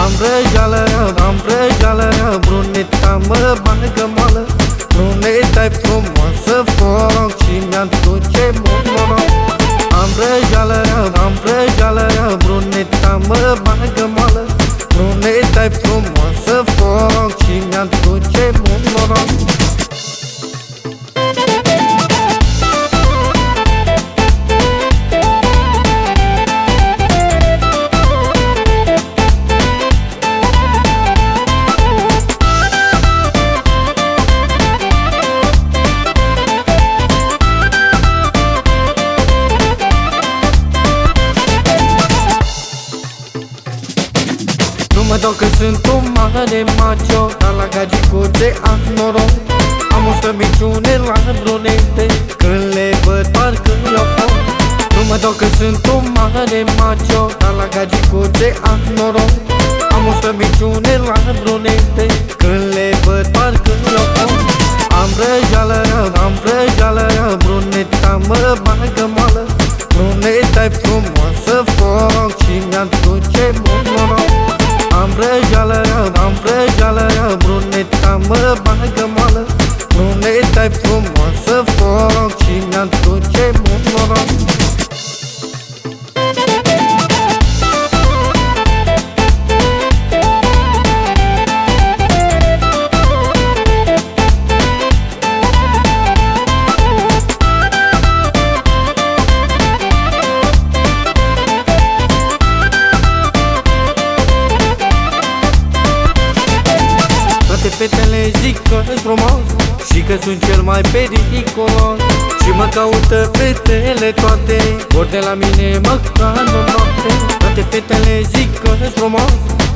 Am vrăjeală, bruneta mă bagă moală. Bruneta-i frumoasă, foc și mi-aduce mult noroc. Am vrăjeală, bruneta mă bagă moală. Bruneta-i frumoasă, foc și mi-aduce mult noroc. Nu mă dau că sunt un mare macho, dar la gagicuțe am noroc. Am o slăbiciune la brunete, când le văd parcă eu pot. Nu mă dau că sunt un mare macho, dar la gagicuțe am noroc. Am o slăbiciune la brunete, când le văd parcă eu pot. Am vrăjeală, bruneta mă bagă moală. Bruneta-i frumoasă, foc și mi-aduce mult noroc. Am vrăjeală, bruneta mă bagă moală. Bruneta-i frumoasă, foc și mi-aduce mult noroc. Toate fetele zic că-s frumos și că sunt cel mai periculos. Și mă caută fetele toate, vor de la mine măcar o noapte. Toate fetele zic că-s frumos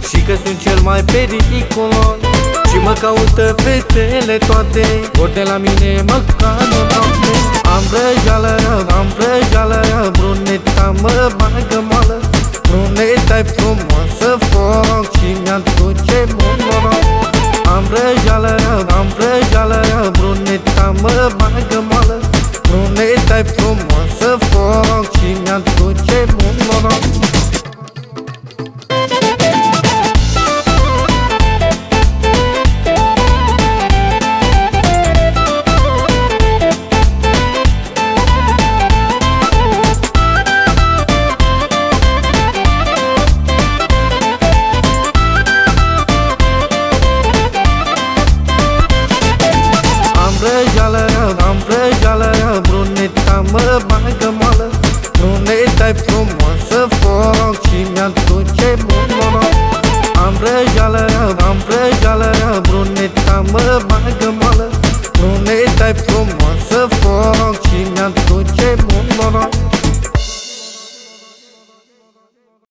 și că sunt cel mai periculos. Și mă caută fetele toate, vor de la mine măcar o noapte. Am vrăjeală, bruneta mă bagă moală. Bruneta-i frumoasă, foc și mi-aduce mult noroc. Am vrăjeală, bruneta mă bagă moală. Bruneta-i frumoasă, foc și mi-aduce mult noroc. Am vrăjeală, bruneta mă bagă moală. Bruneta-i frumoasă, foc și mi-aduce mult noroc. Am vrăjeală, bruneta mă bagă moală. Bruneta-i frumoasă, foc și mi-aduce mult noroc.